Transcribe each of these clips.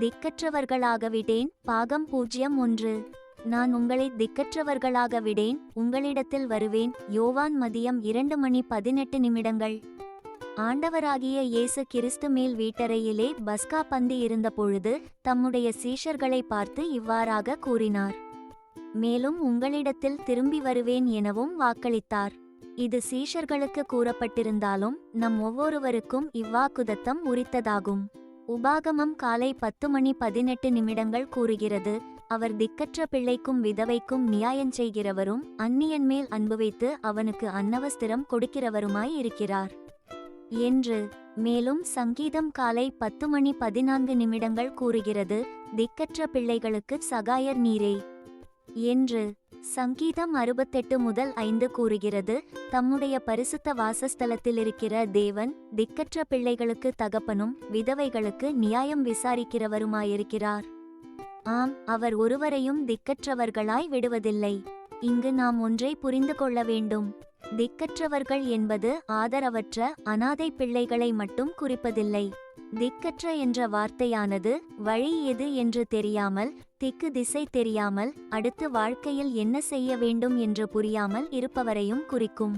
திக்கற்றவர்களாக விடேன். பாகம் 01. நான் உங்களை திக்கற்றவர்களாக விடேன், உங்களிடத்தில் வருவேன். யோவான் மதியம் 2:18. ஆண்டவராகிய இயேசு கிறிஸ்து மேல் வீட்டறையிலே பஸ்கா பந்தி இருந்த பொழுது தம்முடைய சீஷர்களை பார்த்து இவ்வாறாக கூறினார். மேலும் உங்களிடத்தில் திரும்பி வருவேன் எனவும் வாக்களித்தார். இது சீஷர்களுக்கு கூறப்பட்டிருந்தாலும் நம் ஒவ்வொருவருக்கும் இவ்வாக்குதத்தம் உரித்ததாகும். உபாகமம் காலை 10:18 கூறுகிறது, அவர் திக்கற்ற பிள்ளைக்கும் விதவைக்கும் நியாயஞ்செய்கிறவரும் அந்நியன் மேல் அன்பு வைத்து அவனுக்கு அன்னவஸ்திரம் கொடுக்கிறவருமாய் இருக்கிறார் என்று. மேலும் சங்கீதம் காலை 10:14 கூறுகிறது, திக்கற்ற பிள்ளைகளுக்கு சகாயர் நீரே என்று. சங்கீதம் 68:5 கூறுகிறது, தம்முடைய பரிசுத்த வாசஸ்தலத்தில் இருக்கிற தேவன் திக்கற்ற பிள்ளைகளுக்கு தகப்பனும் விதவைகளுக்கு நியாயம் விசாரிக்கிறவருமாயிருக்கிறார். ஆம், அவர் ஒருவரையும் திக்கற்றவர்களாய் விடுவதில்லை. இங்கு நாம் ஒன்றை புரிந்து கொள்ள வேண்டும். திக்கற்றவர்கள் என்பது ஆதரவற்ற அனாதை பிள்ளைகளை மட்டும் குறிப்பதில்லை. திக்கற்ற என்ற வார்த்தையானது வழி எது என்று தெரியாமல், திக்கு திசை தெரியாமல், அடுத்து வாழ்க்கையில் என்ன செய்ய வேண்டும் என்று புரியாமல் இருப்பவரையும் குறிக்கும்.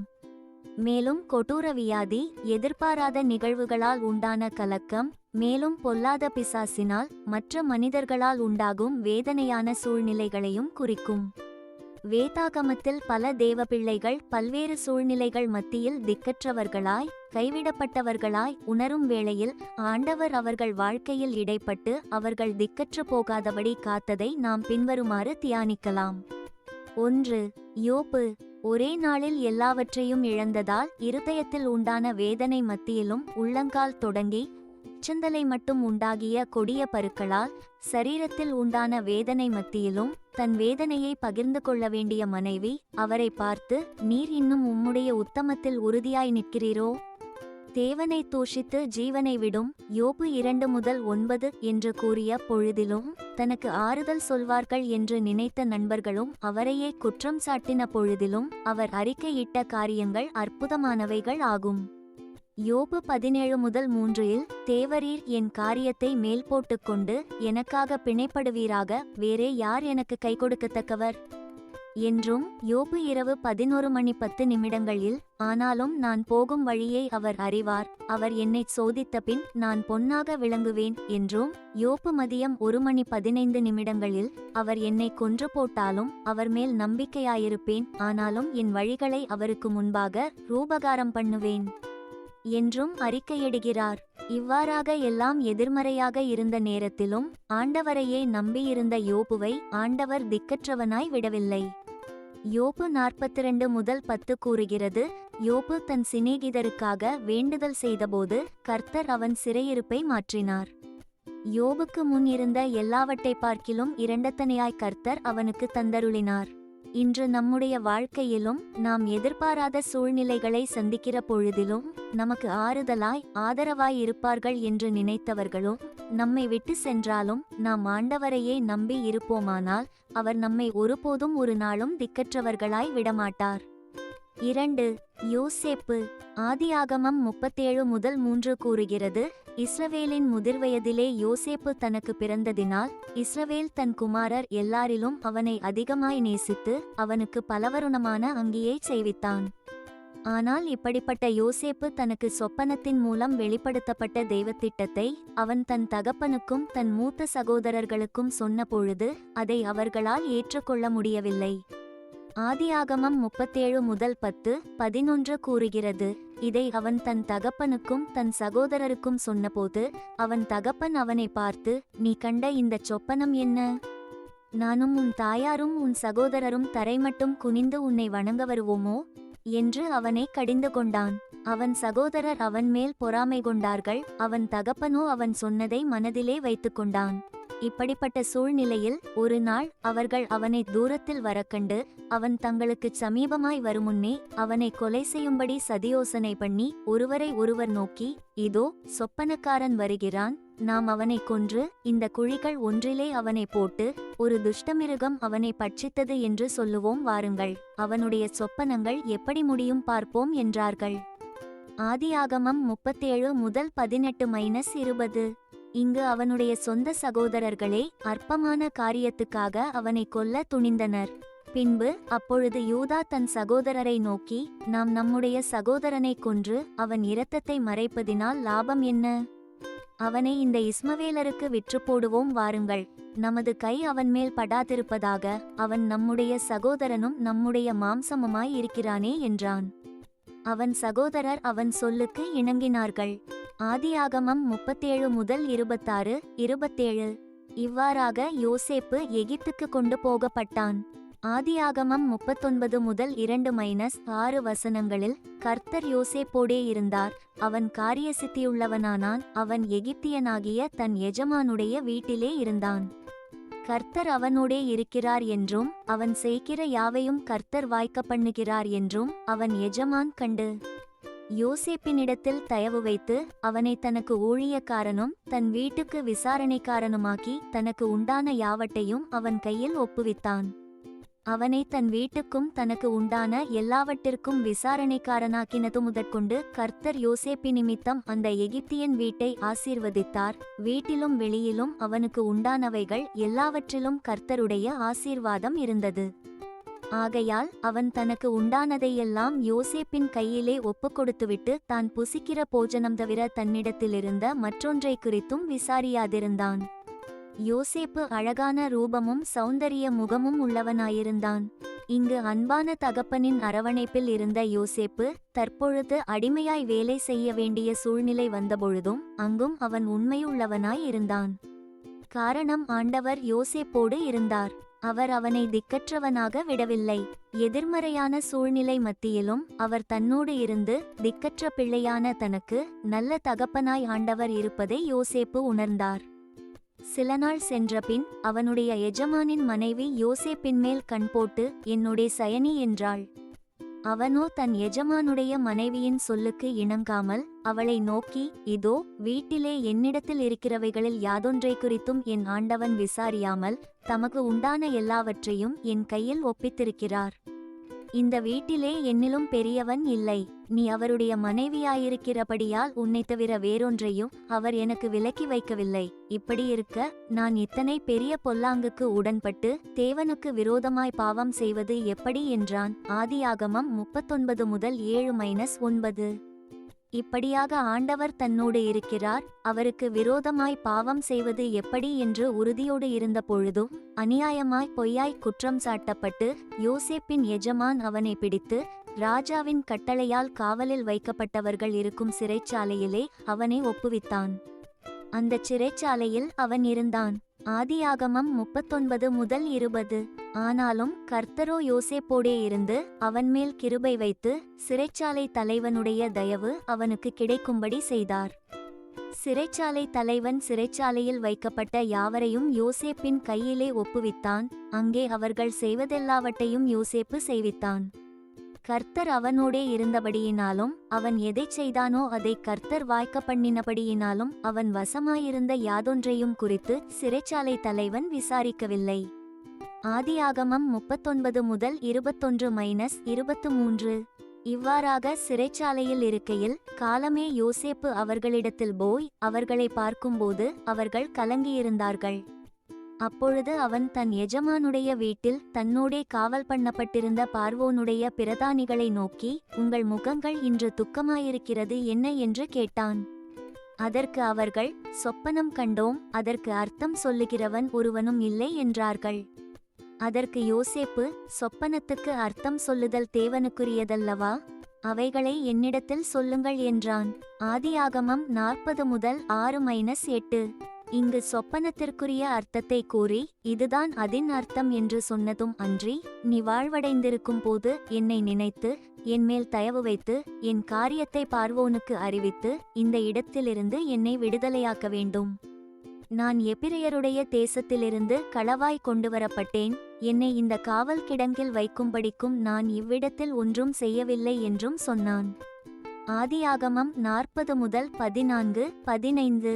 மேலும் கொடூர வியாதி, எதிர்பாராத நிகழ்வுகளால் உண்டான கலக்கம், மேலும் பொல்லாத பிசாசினால் மற்ற மனிதர்களால் உண்டாகும் வேதனையான சூழ்நிலைகளையும் குறிக்கும். வேதாகமத்தில் பல தேவபிள்ளைகள் பல்வேறு சூழ்நிலைகள் மத்தியில் திக்கற்றவர்களாய், கைவிடப்பட்டவர்களாய் உணரும் வேளையில் ஆண்டவர் அவர்கள் வாழ்க்கையில் இடைப்பட்டு அவர்கள் திக்கற்று போகாதபடி காத்ததை நாம் பின்வருமாறு தியானிக்கலாம். 1. யோபு. ஒரே நாளில் எல்லாவற்றையும் இழந்ததால் இருதயத்தில் உண்டான வேதனை மத்தியிலும் உள்ளங்கால் தொடங்கி உச்சந்தலை மட்டும் உண்டாகிய கொடிய பருக்களால் சரீரத்தில் உண்டான வேதனை மத்தியிலும் தன் வேதனையை பகிர்ந்து கொள்ள வேண்டிய மனைவி அவரை பார்த்து, நீர் இன்னும் உம்முடைய உத்தமத்தில் உறுதியாய் நிற்கிறீரோ? தேவனை தூஷித்து ஜீவனை விடும். யோபு 2:9 என்று கூறிய பொழுதிலும் தனக்கு ஆறுதல் சொல்வார்கள் என்று நினைத்த நண்பர்களும் அவரையே குற்றம் சாட்டின பொழுதிலும் அவர் அறிக்கையிட்ட காரியங்கள் அற்புதமானவைகள் ஆகும். யோபு 17:3 தேவரீர் என் காரியத்தை மேல் போட்டுக்கொண்டு எனக்காக பிணைப்படுவீராக, வேறே யார் எனக்கு கை கொடுக்கத்தக்கவர் என்றும். யோபு இரவு 11:10 ஆனாலும் நான் போகும் வழியை அவர் அறிவார், அவர் என்னை சோதித்த பின் நான் பொன்னாக விளங்குவேன் என்றும். யோபு மதியம் 1:15 அவர் என்னை கொன்று போட்டாலும் அவர் மேல் நம்பிக்கையாயிருப்பேன், ஆனாலும் என் வழிகளை அவருக்கு முன்பாக ரூபகாரம் பண்ணுவேன் என்றும் அறிக்கையிடுகிறார். இவ்வாறாக எல்லாம் எதிர்மறையாக இருந்த நேரத்திலும் ஆண்டவரையே நம்பியிருந்த யோபுவை ஆண்டவர் திக்கற்றவனாய் விடவில்லை. யோபு 42:10 கூறுகிறது, யோபு தன் சிநேகிதருக்காக வேண்டுதல் செய்தபோது கர்த்தர் அவன் சிறையிருப்பை மாற்றினார். யோபுக்கு முன் இருந்த எல்லாவற்றை பார்க்கிலும் இரண்டத்தனையாய் கர்த்தர் அவனுக்கு தந்தருளினார். இன்று நம்முடைய வாழ்க்கையிலும் நாம் எதிர்பாராத சூழ்நிலைகளை சந்திக்கிற பொழுதிலும் நமக்கு ஆறுதலாய் ஆதரவாய் இருப்பார்கள் என்று நினைத்தவர்களும் நம்மை விட்டு சென்றாலும் நாம் ஆண்டவரையே நம்பி இருப்போமானால் அவர் நம்மை ஒருபோதும் ஒரு நாளும் திக்கற்றவர்களாய் விடமாட்டார். 2. யோசேப்பு. ஆதியாகமம் 37:3 கூறுகிறது, இஸ்ரவேலின் முதிர்வயதிலே யோசேப்பு தனக்கு பிறந்ததினால் இஸ்ரவேல் தன் குமாரர் எல்லாரிலும் அவனை அதிகமாய் நேசித்து அவனுக்கு பலவருணமான அங்கியை செய்வித்தான். ஆனால் இப்படிப்பட்ட யோசேப்பு தனக்கு சொப்பனத்தின் மூலம் வெளிப்படுத்தப்பட்ட தெய்வத்திட்டத்தை அவன் தன் தகப்பனுக்கும் தன் மூத்த சகோதரர்களுக்கும் சொன்ன பொழுது அதை அவர்களால் ஏற்றுக்கொள்ள முடியவில்லை. ஆதியாகமம் 37:10-11 கூறுகிறது, இதை அவன் தன் தகப்பனுக்கும் தன் சகோதரருக்கும் சொன்னபோது அவன் தகப்பன் அவனை பார்த்து, நீ கண்ட இந்த சொப்பனம் என்ன? நானும் உன் தாயாரும் உன் சகோதரரும் தரைமட்டும் குனிந்து உன்னை வணங்க வருவோமோ என்று அவனை கடிந்து கொண்டான். அவன் சகோதரர் அவன் மேல் பொறாமை கொண்டார்கள், அவன் தகப்பனோ அவன் சொன்னதை மனதிலே வைத்துக்கொண்டான். இப்படிப்பட்ட சூழ்நிலையில் ஒரு நாள் அவர்கள் அவனை தூரத்தில் வரக்கண்டு அவன் தங்களுக்கு சமீபமாய் வருமுன்னே அவனை கொலை செய்யும்படி சதியோசனை பண்ணி ஒருவரை ஒருவர் நோக்கி, இதோ சொப்பனக்காரன் வருகிறான், நாம் அவனை கொன்று இந்த குழிகள் ஒன்றிலே அவனை போட்டு ஒரு துஷ்டமிருகம் அவனை பட்சித்தது என்று சொல்லுவோம் வாருங்கள், அவனுடைய சொப்பனங்கள் எப்படி முடியும் பார்ப்போம் என்றார்கள். ஆதியாகமம் 37:18-20. இங்கு அவனுடைய சொந்த சகோதரர்களே அற்பமான காரியத்துக்காக அவனை கொல்ல துணிந்தனர். பின்பு அப்பொழுது யூதா தன் சகோதரரை நோக்கி, நாம் நம்முடைய சகோதரனை கொன்று அவன் இரத்தத்தை மறைப்பதினால் லாபம் என்ன? அவனை இந்த இஸ்மவேலருக்கு விற்று போடுவோம் வாருங்கள். நமது கை அவன் மேல் படாதிருப்பதாக, அவன் நம்முடைய சகோதரனும் நம்முடைய மாம்சமுமாய் இருக்கிறானே என்றான். அவன் சகோதரர் அவன் சொல்லுக்கு இணங்கினார்கள். ஆதியாகமம் 37 முதல் 26, 27. இவ்வாறாக யோசேப்பு எகிப்துக்கு கொண்டு போகப்பட்டான். ஆதியாகமம் 39 முதல் 2-6 வசனங்களில் கர்த்தர் யோசேப்போடே இருந்தார், அவன் காரியசித்தியுள்ளவனானான், அவன் எகிப்தியனாகிய தன் எஜமானுடைய வீட்டிலே இருந்தான். கர்த்தர் அவனோடே இருக்கிறார் என்றும் அவன் செய்கிற யாவையும் கர்த்தர் வாய்க்க பண்ணுகிறார் என்றும் அவன் எஜமான் கண்டு யோசேப்பினிடத்தில் தயவு வைத்து அவனை தனக்கு ஊழியக்காரனும் தன் வீட்டுக்கு விசாரணைக்காரனுமாக்கி தனக்கு உண்டான யாவட்டையும் அவன் கையில் ஒப்புவித்தான். அவனை தன் வீட்டுக்கும் தனக்கு உண்டான எல்லாவற்றிற்கும் விசாரணைக்காரனாக்கினது முதற்கொண்டு கர்த்தர் யோசேப்பி நிமித்தம் அந்த எகிப்தியன் வீட்டை ஆசீர்வதித்தார். வீட்டிலும் வெளியிலும் அவனுக்கு உண்டானவைகள் எல்லாவற்றிலும் கர்த்தருடைய ஆசீர்வாதம் இருந்தது. ஆகையால் அவன் தனக்கு உண்டானதையெல்லாம் யோசேப்பின் கையிலே ஒப்புக்கொடுத்துவிட்டு தான் புசிக்கிற போஜனம் தவிர தன்னிடத்திலிருந்த மற்றொன்றை குறித்தும் விசாரியாதிருந்தான். யோசேப்பு அழகான ரூபமும் சௌந்தரிய முகமும் உள்ளவனாயிருந்தான். இங்கு அன்பான தகப்பனின் அரவணைப்பில் இருந்த யோசேப்பு தற்பொழுது அடிமையாய் வேலை செய்ய வேண்டிய சூழ்நிலை வந்தபொழுதும் அங்கும் அவன் உண்மையுள்ளவனாய் இருந்தான். காரணம், ஆண்டவர் யோசேப்போடு இருந்தார். அவர் அவனை திக்கற்றவனாக விடவில்லை. எதிர்மறையான சூழ்நிலை மத்தியிலும் அவர் தன்னோடு இருந்து திக்கற்ற பிள்ளையான தனக்கு நல்ல தகப்பனாய் ஆண்டவர் இருப்பதை யோசேப்பு உணர்ந்தார். சில நாள் சென்றபின் அவனுடைய எஜமானின் மனைவி யோசேப்பின் மேல் கண் போட்டு, என்னுடைய சயனி என்றாள். அவனோ தன் எஜமானுடைய மனைவியின் சொல்லுக்கு இணங்காமல் அவளை நோக்கி, இதோ வீட்டிலே என்னிடத்தில் இருக்கிறவைகளில் யாதொன்றை குறித்தும் என் ஆண்டவன் விசாரியாமல் தமக்கு உண்டான எல்லாவற்றையும் என் கையில் ஒப்பித்திருக்கிறார். இந்த வீட்டிலே என்னிலும் பெரியவன் இல்லை. நீ அவருடைய மனைவியாயிருக்கிறபடியால் உன்னை தவிர வேறொன்றையும் அவர் எனக்கு விலக்கி வைக்கவில்லை. இப்படியிருக்க நான் இத்தனை பெரிய பொல்லாங்குக்கு உடன்பட்டு தேவனுக்கு விரோதமாய் பாவம் செய்வது எப்படி என்றான். ஆதியாகமம் 39 முதல் 7-9. இப்படியாக ஆண்டவர் தன்னோடு இருக்கிறார், அவருக்கு விரோதமாய் பாவம் செய்வது எப்படி என்று உறுதியோடு இருந்த பொழுதும் அநியாயமாய் பொய்யாய் குற்றம் சாட்டப்பட்டு யோசேப்பின் எஜமான் அவனை பிடித்து ராஜாவின் கட்டளையால் காவலில் வைக்கப்பட்டவர்கள் இருக்கும் சிறைச்சாலையிலே அவனை ஒப்புவித்தான். அந்த சிறைச்சாலையில் அவன் இருந்தான். ஆதியாகமம் 39 முதல் 20. ஆனாலும் கர்த்தரோ யோசேப்போடே இருந்து அவன் மேல் கிருபை வைத்து சிறைச்சாலை தலைவனுடைய தயவு அவனுக்கு கிடைக்கும்படி செய்தார். சிறைச்சாலை தலைவன் சிறைச்சாலையில் வைக்கப்பட்ட யாவரையும் யோசேப்பின் கையிலே ஒப்புவித்தான். அங்கே அவர்கள் செய்வதெல்லாவற்றையும் யோசேப்பு செய்வித்தான். கர்த்தர் அவனோடே இருந்தபடியினாலும் அவன் எதைச் செய்தானோ அதை கர்த்தர் வாய்க்க பண்ணினபடியினாலும் அவன் வசமாயிருந்த யாதொன்றையும் குறித்து சிறைச்சாலை தலைவன் விசாரிக்கவில்லை. ஆதியாகமம் 39 முதல் 21-23. இவ்வாறாக சிறைச்சாலையில் இருக்கையில் காலமே யோசேப்பு அவர்களிடத்தில் போய் அவர்களை பார்க்கும்போது அவர்கள் கலங்கியிருந்தார்கள். அப்பொழுது அவன் தன் எஜமானுடைய வீட்டில் தன்னோடே காவல் பண்ணப்பட்டிருந்த பார்வோனுடைய பிரதானிகளை நோக்கி, உங்கள் முகங்கள் இன்று துக்கமாயிருக்கிறது என்ன என்று கேட்டான். அதற்கு அவர்கள், சொப்பனம் கண்டோம், அதற்கு அர்த்தம் சொல்லுகிறவன் ஒருவனும் இல்லை என்றார்கள். அதற்கு யோசேப்பு, சொப்பனத்துக்கு அர்த்தம் சொல்லுதல் தேவனுக்குரியதல்லவா? அவைகளை என்னிடத்தில் சொல்லுங்கள் என்றான். ஆதியாகமம் 40 முதல் 6-8. இங்கு சொப்பனத்திற்குரிய அர்த்தத்தை கூறி இதுதான் அதின் அர்த்தம் என்று சொன்னதும் அன்றி, நீ வாழ்வடைந்திருக்கும் போது என்னை நினைத்து என்மேல் தயவு வைத்து என் காரியத்தை பார்வோனுக்கு அறிவித்து இந்த இடத்திலிருந்து என்னை விடுதலையாக்க வேண்டும். நான் எபிரெயருடைய தேசத்திலிருந்து களவாய் கொண்டுவரப்பட்டேன். என்னை இந்த காவல் கிடங்கில் வைக்கும்படிக்கும் நான் இவ்விடத்தில் ஒன்றும் செய்யவில்லை என்றும் சொன்னான். ஆதியாகமம் 40 முதல் 14-15.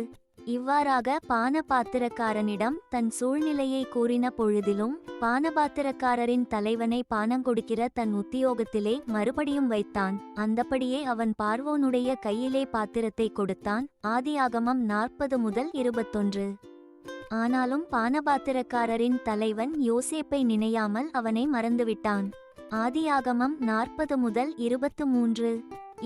இவ்வாறாக பானபாத்திரக்காரனிடம் தன் சூழ்நிலையை கூறின பொழுதிலும் பானபாத்திரக்காரரின் தலைவனை பானங்கொடுக்கிற தன் உத்தியோகத்திலே மறுபடியும் வைத்தான். அந்தபடியே அவன் பார்வோனுடைய கையிலே பாத்திரத்தை கொடுத்தான். ஆதியாகமம் 40-21. ஆனாலும் பானபாத்திரக்காரரின் தலைவன் யோசேப்பை நினையாமல் அவனை மறந்துவிட்டான். ஆதியாகமம் 40-23.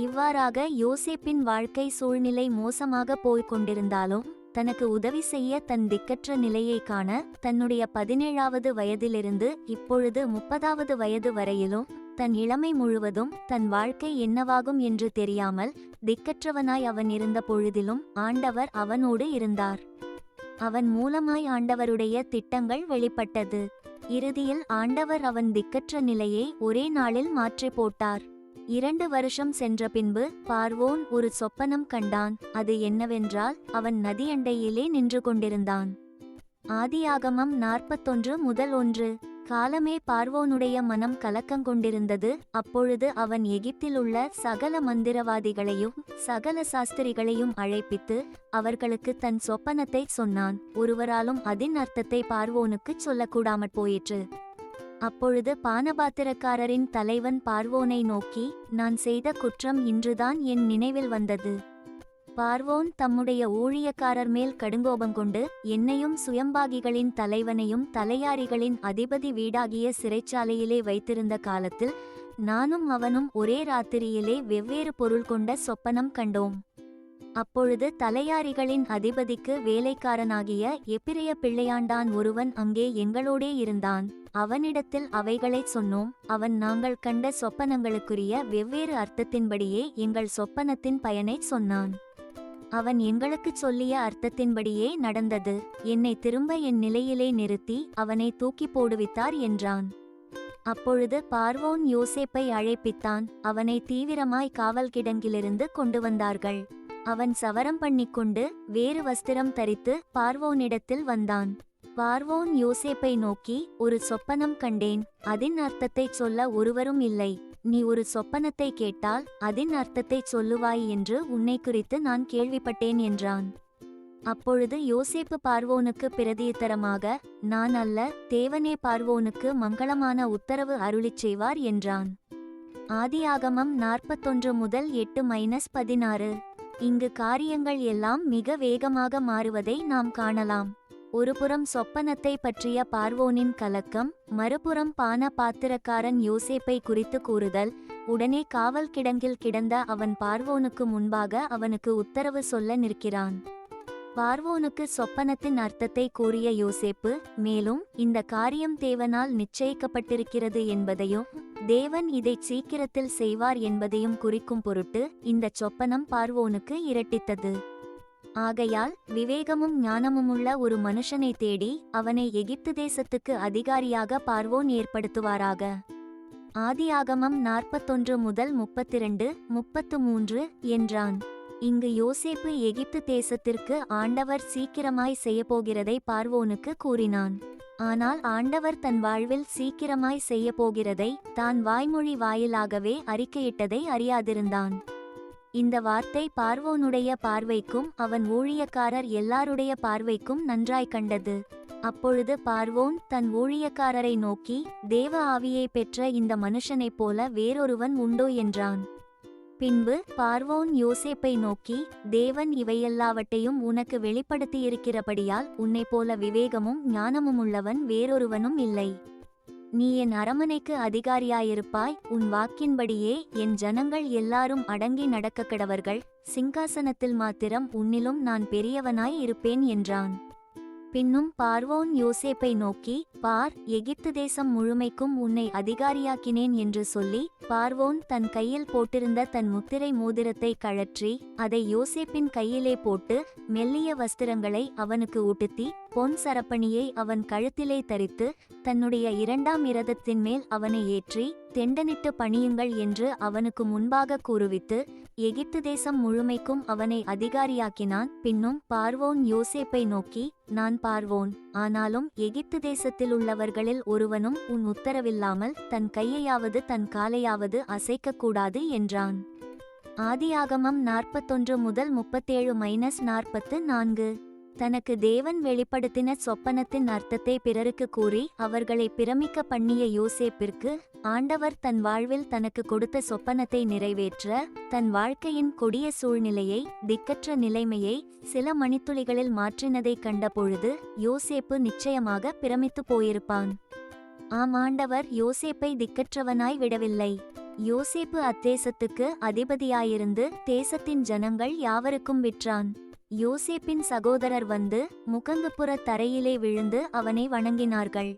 இவ்வாறாக யோசேப்பின் வாழ்க்கை சூழ்நிலை மோசமாக போய்க் கொண்டிருந்தாலும் தனக்கு உதவி செய்ய தன் திக்கற்ற நிலையை காண தன்னுடைய 17வது வயதிலிருந்து இப்பொழுது 30வது வயது வரையிலும் தன் இளமை முழுவதும் தன் வாழ்க்கை என்னவாகும் என்று தெரியாமல் திக்கற்றவனாய் அவன் இருந்த பொழுதிலும் ஆண்டவர் அவனோடு இருந்தார். அவன் மூலமாய் ஆண்டவருடைய திட்டங்கள் வெளிப்பட்டது. இறுதியில் ஆண்டவர் அவன் திக்கற்ற நிலையை ஒரே நாளில் மாற்றி போட்டார். 2 வருஷம் சென்ற பின்பு பார்வோன் ஒரு சொப்பனம் கண்டான். அது என்னவென்றால் அவன் நதியண்டையிலே நின்று கொண்டிருந்தான். ஆதியாகமம் 41-1. காலமே பார்வோனுடைய மனம் கலக்கங்கொண்டிருந்தது. அப்பொழுது அவன் எகிப்திலுள்ள சகல மந்திரவாதிகளையும் சகல சாஸ்திரிகளையும் அழைப்பித்து அவர்களுக்கு தன் சொப்பனத்தை சொன்னான். ஒருவராலும் அதின் அர்த்தத்தை பார்வோனுக்குச் சொல்லக்கூடாமற் போயிற்று. அப்பொழுது பானபாத்திரக்காரரின் தலைவன் பார்வோனை நோக்கி, நான் செய்த குற்றம் இன்றுதான் என் நினைவில் வந்தது. பார்வோன் தம்முடைய ஊழியக்காரர் மேல் கடுங்கோபங்கொண்டு என்னையும் சுயம்பாகிகளின் தலைவனையும் தலையாரிகளின் அதிபதி வீடாகிய சிறைச்சாலையிலே வைத்திருந்த காலத்தில் நானும் அவனும் ஒரே ராத்திரியிலே வெவ்வேறு பொருள் கொண்ட சொப்பனம் கண்டோம். அப்பொழுது தலையாரிகளின் அதிபதிக்கு வேலைக்காரனாகிய எபிரெய பிள்ளையாண்டான் ஒருவன் அங்கே எங்களோடே இருந்தான். அவனிடத்தில் அவைகளைச் சொன்னோம். அவன் நாங்கள் கண்ட சொப்பனங்களுக்குரிய வெவ்வேறு அர்த்தத்தின்படியே எங்கள் சொப்பனத்தின் பயனைச் சொன்னான். அவன் எங்களுக்குச் சொல்லிய அர்த்தத்தின்படியே நடந்தது. என்னை திரும்ப என் நிலையிலே நிறுத்தி அவனை தூக்கி போடுவித்தார் என்றான். அப்பொழுது பார்வோன் யோசேப்பை அழைப்பித்தான். அவனை தீவிரமாய் காவல் கிடங்கிலிருந்து கொண்டு வந்தார்கள். அவன் சவரம் பண்ணிக்கொண்டு வேறு வஸ்திரம் தரித்து பார்வோனிடத்தில் வந்தான். பார்வோன் யோசேப்பை நோக்கி, ஒரு சொப்பனம் கண்டேன். அதின் அர்த்தத்தை சொல்ல ஒருவரும் இல்லை. நீ ஒரு சொப்பனத்தை கேட்டால் அதின் அர்த்தத்தை சொல்லுவாய் என்று உன்னை குறித்து நான் கேள்விப்பட்டேன் என்றான். அப்பொழுது யோசேப்பு பார்வோனுக்கு பிரதியுத்தரமாக, நான் அல்ல, தேவனே பார்வோனுக்கு மங்களமான உத்தரவு அருளிச் செய்வார் என்றான். ஆதியாகமம் 41-8-16. இங்கு காரியங்கள் எல்லாம் மிக வேகமாக மாறுவதை நாம் காணலாம். ஒருபுறம் சொப்பனத்தை பற்றிய பார்வோனின் கலக்கம், மறுபுறம் பானபாத்திரக்காரன் யோசேப்பை குறித்து கூறுதல். உடனே காவல் கிடங்கில் கிடந்த அவன் பார்வோனுக்கு முன்பாக அவனுக்கு உத்தரவு சொல்ல நிற்கிறான். பார்வோனுக்கு சொப்பனத்தின் அர்த்தத்தை கூறிய யோசேப்பு மேலும் இந்த காரியம் தேவனால் நிச்சயிக்கப்பட்டிருக்கிறது என்பதையும் தேவன் இதை சீக்கிரத்தில் செய்வார் என்பதையும் குறிக்கும் பொருட்டு இந்த சொப்பனம் பார்வோனுக்கு இரட்டித்தது. ஆகையால் விவேகமும் ஞானமுமுள்ள ஒரு மனுஷனை தேடி அவனை எகிப்து தேசத்துக்கு அதிகாரியாக பார்வோன் ஏற்படுத்துவாராக. ஆதியாகமம் 41-32-33 என்றான். இங்கு யோசேப்பு எகிப்து தேசத்திற்கு ஆண்டவர் சீக்கிரமாய் செய்யப்போகிறதை பார்வோனுக்கு கூறினான். ஆனால் ஆண்டவர் தன் வாழ்வில் சீக்கிரமாய் செய்யப்போகிறதை தான் வாய்மொழி வாயிலாகவே அறிக்கையிட்டதை அறியாதிருந்தான். இந்த வார்த்தை பார்வோனுடைய பார்வைக்கும் அவன் ஊழியக்காரர் எல்லாருடைய பார்வைக்கும் நன்றாய் கண்டது. அப்பொழுது பார்வோன் தன் ஊழியக்காரரை நோக்கி, தேவ ஆவியை பெற்ற இந்த மனுஷனைப் போல வேறொருவன் உண்டோ என்றான். பின்பு பார்வோன் யோசேப்பை நோக்கி, தேவன் இவையெல்லாவற்றையும் உனக்கு வெளிப்படுத்தியிருக்கிறபடியால் உன்னை போல விவேகமும் ஞானமுமுள்ளவன் வேறொருவனும் இல்லை. நீ என் அரமனைக்கு அதிகாரியாயிருப்பாய். உன் வாக்கின்படியே என் ஜனங்கள் எல்லாரும் அடங்கி நடக்க கடவர்கள். சிங்காசனத்தில் மாத்திரம் உன்னிலும் நான் பெரியவனாய் இருப்பேன் என்றான். பின்னும் பார்வோன் யோசேப்பை நோக்கி, பார், எகிப்து தேசம் முழுமைக்கும் உன்னை அதிகாரியாக்கினேன் என்று சொல்லி பார்வோன் தன் கையில் போட்டிருந்த தன் முத்திரை மோதிரத்தை கழற்றி அதை யோசேப்பின் கையிலே போட்டு மெல்லிய வஸ்திரங்களை அவனுக்கு உடுத்தி பொன் சரப்பணியை அவன் கழுத்திலே தரித்து தன்னுடைய 2ஆம் இரதத்தின் மேல் அவனை ஏற்றி தெண்டனிட்டு பணியுங்கள் என்று அவனுக்கு முன்பாக கூறுவித்து எகிப்து தேசம் முழுமைக்கும் அவனை அதிகாரியாக்கினான். பின்னும் பார்வோன் யோசேப்பை நோக்கி, நான் பார்வோன், ஆனாலும் எகிப்து தேசத்தில் உள்ளவர்களில் ஒருவனும் உன் உத்தரவில்லாமல் தன் கையையாவது தன் காலையாவது அசைக்கக்கூடாது என்றான். ஆதியாகமம் 41-37-44. தனக்கு தேவன் வெளிப்படுத்தின சொப்பனத்தின் அர்த்தத்தை பிறருக்கு கூறி அவர்களை பிரமிக்க பண்ணிய யோசேப்பிற்கு ஆண்டவர் தன் வாழ்வில் தனக்கு கொடுத்த சொப்பனத்தை நிறைவேற்ற தன் வாழ்க்கையின் கொடிய சூழ்நிலையை, திக்கற்ற நிலைமையை சில மணித்துளிகளில் மாற்றினதைக் கண்டபொழுது யோசேப்பு நிச்சயமாக பிரமித்து போயிருப்பான். ஆம், ஆண்டவர் யோசேப்பை திக்கற்றவனாய் விடவில்லை. யோசேப்பு அத்தேசத்துக்கு அதிபதியாயிருந்து தேசத்தின் ஜனங்கள் யாவருக்கும் விற்றான். யோசேப்பின் சகோதரர் வந்து முகங்குப்புற தரையிலே விழுந்து அவனை வணங்கினார்கள்.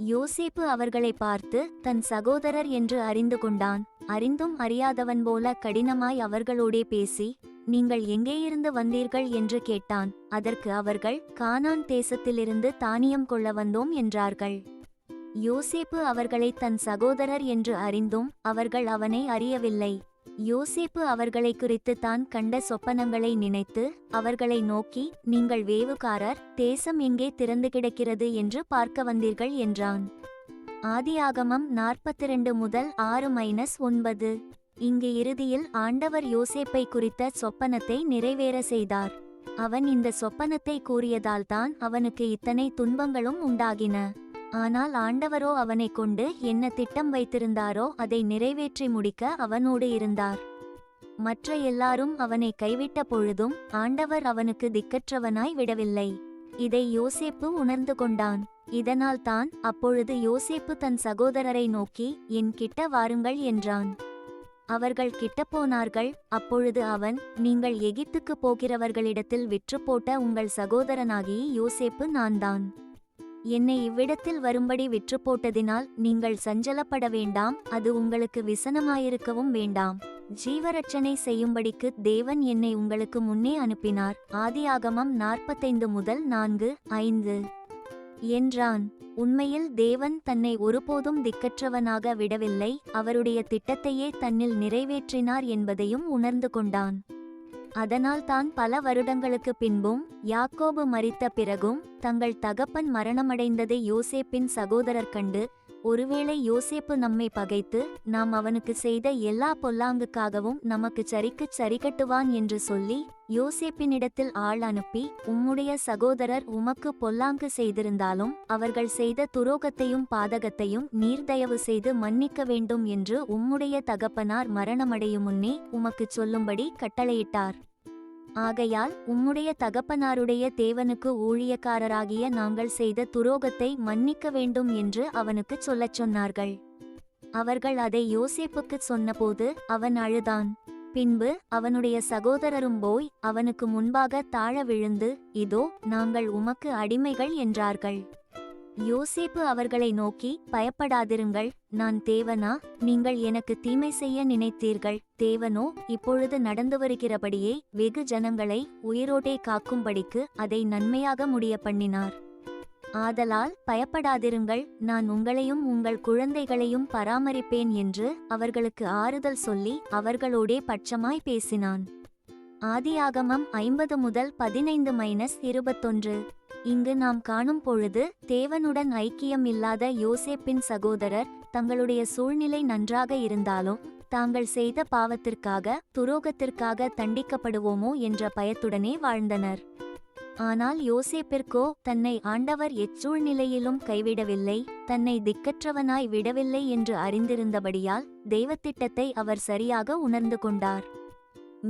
யோசேப்பு அவர்களை பார்த்து தன் சகோதரர் என்று அறிந்து கொண்டான். அறிந்தும் அறியாதவன் போல கடினமாய் அவர்களோடே பேசி, நீங்கள் எங்கேயிருந்து வந்தீர்கள் என்று கேட்டான். அதற்கு அவர்கள், கானான் தேசத்திலிருந்து தானியம் கொள்ள வந்தோம் என்றார்கள். யோசேப்பு அவர்களை தன் சகோதரர் என்று அறிந்தும் அவர்கள் அவனை அறியவில்லை. யோசேப்பு அவர்களை குறித்து தான் கண்ட சொப்பனங்களை நினைத்து அவர்களை நோக்கி, நீங்கள் வேவுகாரர், தேசம் எங்கே திறந்து கிடக்கிறது என்று பார்க்க வந்தீர்கள் என்றான். ஆதியாகமம் 42 முதல் 6-9. இங்கு இறுதியில் ஆண்டவர் யோசேப்பை குறித்த சொப்பனத்தை நிறைவேற செய்தார். அவன் இந்த சொப்பனத்தை கூறியதால்தான் அவனுக்கு இத்தனை துன்பங்களும் உண்டாகின. ஆனால் ஆண்டவரோ அவனை கொண்டு என்ன திட்டம் வைத்திருந்தாரோ அதை நிறைவேற்றி முடிக்க அவனோடு இருந்தார். மற்ற எல்லாரும் அவனை கைவிட்ட பொழுதும் ஆண்டவர் அவனுக்கு திக்கற்றவனாய் விடவில்லை. இதை யோசேப்பு உணர்ந்து கொண்டான். இதனால் தான் அப்பொழுது யோசேப்பு தன் சகோதரரை நோக்கி, என் கிட்ட வாருங்கள் என்றான். அவர்கள் கிட்டப்போனார்கள். அப்பொழுது அவன், நீங்கள் எகிப்துக்கு போகிறவர்களிடத்தில் விற்று போட்ட உங்கள் சகோதரனாகிய யோசேப்பு நான்தான். என்னை இவ்விடத்தில் வரும்படி விற்று போட்டதினால் நீங்கள் சஞ்சலப்பட வேண்டாம், அது உங்களுக்கு விசனமாயிருக்கவும் வேண்டாம். ஜீவரட்சணை செய்யும்படிக்கு தேவன் என்னை உங்களுக்கு முன்னே அனுப்பினார். ஆதியாகமம் 45 முதல் 4-5 என்றான். உண்மையில் தேவன் தன்னை ஒருபோதும் திக்கற்றவனாக விடவில்லை, அவருடைய திட்டத்தையே தன்னில் நிறைவேற்றினார் என்பதையும் உணர்ந்து கொண்டான். அதனால் தான் பல வருடங்களுக்கு பின்பும் யாக்கோபு மரித்த பிறகும் தங்கள் தகப்பன் மரணமடைந்ததை யோசேப்பின் சகோதரர் கண்டு, ஒருவேளை யோசேப்பு நம்மை பகைத்து நாம் அவனுக்கு செய்த எல்லா பொல்லாங்குக்காகவும் நமக்கு சரிக்குச் சரிகட்டுவான் என்று சொல்லி யோசேப்பினிடத்தில் ஆள் அனுப்பி, உம்முடைய சகோதரர் உமக்கு பொல்லாங்கு செய்திருந்தாலும் அவர்கள் செய்த துரோகத்தையும் பாதகத்தையும் நீர் தயவு செய்து மன்னிக்க வேண்டும் என்று உம்முடைய தகப்பனார் மரணமடையும் முன்னே உமக்குச் சொல்லும்படி கட்டளையிட்டார். ஆகையால் உம்முடைய தகப்பனாருடைய தேவனுக்கு ஊழியக்காரராகிய நாங்கள் செய்த துரோகத்தை மன்னிக்க வேண்டும் என்று அவனுக்குச் சொல்லச் சொன்னார்கள். அவர்கள் அதை யோசேப்புக்குச் சொன்னபோது அவன் அழுதான். பின்பு அவனுடைய சகோதரரும் போய் அவனுக்கு முன்பாக தாழ விழுந்து, இதோ நாங்கள் உமக்கு அடிமைகள் என்றார்கள். யோசேப்பு அவர்களை நோக்கி, பயப்படாதிருங்கள், நான் தேவனா? நீங்கள் எனக்கு தீமை செய்ய நினைத்தீர்கள். தேவனோ இப்பொழுது நடந்து வருகிறபடியே வெகு ஜனங்களை உயிரோடே காக்கும்படிக்கு அதை நன்மையாக முடிய பண்ணினார். ஆதலால் பயப்படாதிருங்கள், நான் உங்களையும் உங்கள் குழந்தைகளையும் பராமரிப்பேன் என்று அவர்களுக்கு ஆறுதல் சொல்லி அவர்களோடே பட்சமாய் பேசினான். ஆதியாகமம் 50 முதல் 15-21. இங்கு நாம் காணும் பொழுது தேவனுடன் ஐக்கியம் இல்லாத யோசேப்பின் சகோதரர் தங்களுடைய சூழ்நிலை நன்றாக இருந்தாலும் தாங்கள் செய்த பாவத்திற்காக, துரோகத்திற்காக தண்டிக்கப்படுவோமோ என்ற பயத்துடனே வாழ்ந்தனர். ஆனால் யோசேப்பிற்கோ தன்னை ஆண்டவர் எச்சூழ்நிலையிலும் கைவிடவில்லை, தன்னை திக்கற்றவனாய் விடவில்லை என்று அறிந்திருந்தபடியால் தெய்வத்திட்டத்தை அவர் சரியாக உணர்ந்து கொண்டார்.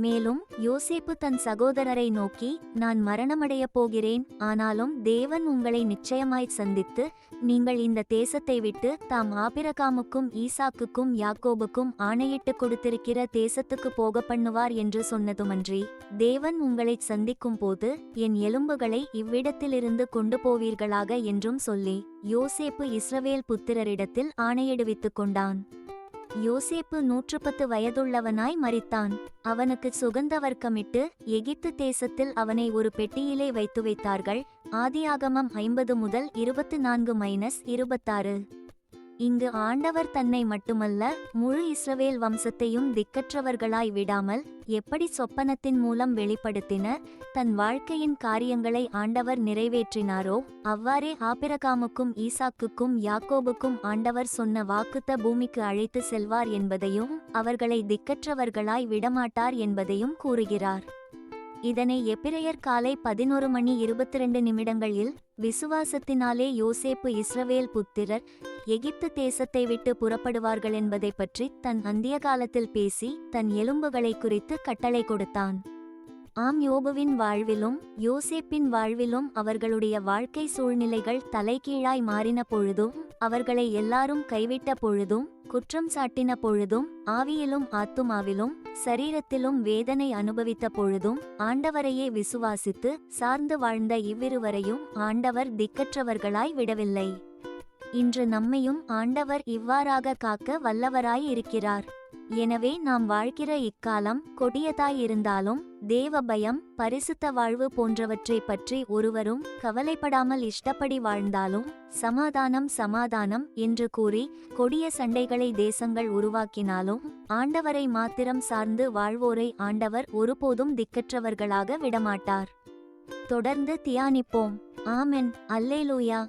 மேலும் யோசேப்பு தன் சகோதரரை நோக்கி, நான் மரணமடையப் போகிறேன், ஆனாலும் தேவன் உங்களை நிச்சயமாய் சந்தித்து நீங்கள் இந்த தேசத்தை விட்டு தாம் ஆபிரகாமுக்கும் ஈசாக்குக்கும் யாக்கோபுக்கும் ஆணையிட்டு கொடுத்திருக்கிற தேசத்துக்கு போக பண்ணுவார் என்று சொன்னதுமன்றி, தேவன் உங்களை சந்திக்கும் போது என் எலும்புகளை இவ்விடத்திலிருந்து கொண்டு போவீர்களாக என்றும் சொல்லி யோசேப்பு இஸ்ரவேல் புத்திரரிடத்தில் ஆணையிடுவித்துக் கொண்டான். யோசேப்பு 110 வயதுள்ளவனாய் மரித்தான். அவனுக்கு சுகந்த வர்க்கமிட்டு எகிப்து தேசத்தில் அவனை ஒரு பெட்டியிலே வைத்து வைத்தார்கள். ஆதியாகமம் 50 முதல் 24-26. இங்கு ஆண்டவர் தன்னை மட்டுமல்ல முழு இஸ்ரவேல் வம்சத்தையும் திக்கற்றவர்களாய் விடாமல் எப்படி சொப்பனத்தின் மூலம் வெளிப்படுத்தின தன் வாழ்க்கையின் காரியங்களை ஆண்டவர் நிறைவேற்றினாரோ அவ்வாறே ஆபிரகாமுக்கும் ஈசாக்குக்கும் யாக்கோபுக்கும் ஆண்டவர் சொன்ன வாக்குத்த பூமிக்கு அழைத்து செல்வார் என்பதையும் அவர்களை திக்கற்றவர்களாய் விடமாட்டார் என்பதையும் கூறுகிறார். இதனை எபிரெயர் காலை 11:22 விசுவாசத்தினாலே யோசேப்பு இஸ்ரவேல் புத்திரர் எகிப்து தேசத்தை விட்டு புறப்படுவார்கள் என்பதை பற்றி தன் அந்திய காலத்தில் பேசி தன் எலும்புகளை குறித்து கட்டளை கொடுத்தான். ஆம், யோபுவின் வாழ்விலும் யோசேப்பின் வாழ்விலும் அவர்களுடைய வாழ்க்கை சூழ்நிலைகள் தலைகீழாய் மாறின பொழுதும், அவர்களை எல்லாரும் கைவிட்ட பொழுதும், குற்றம் சாட்டின பொழுதும், ஆவியிலும் ஆத்துமாவிலும் சரீரத்திலும் வேதனை அனுபவித்த பொழுதும் ஆண்டவரையே விசுவாசித்து சார்ந்து வாழ்ந்த இவ்விருவரையும் ஆண்டவர் திக்கற்றவர்களாய் விடவில்லை. இன்று நம்மையும் ஆண்டவர் இவ்வாறாக காக்க வல்லவராய் இருக்கிறார். எனவே நாம் வாழ்கிற இக்காலம் கொடியதாய் இருந்தாலும் தேவ பயம், பரிசுத்த வாழ்வு போன்றவற்றை பற்றி ஒருவரும் கவலைப்படாமல் இஷ்டப்படி வாழ்ந்தாலும் சமாதானம் சமாதானம் என்று கூறி கொடிய சண்டைகளை தேசங்கள் உருவாக்கினாலும் ஆண்டவரை மாத்திரம் சார்ந்து வாழ்வோரை ஆண்டவர் ஒருபோதும் திக்கற்றவர்களாக விடமாட்டார். தொடர்ந்து தியானிப்போம். ஆமென். அல்லேலூயா.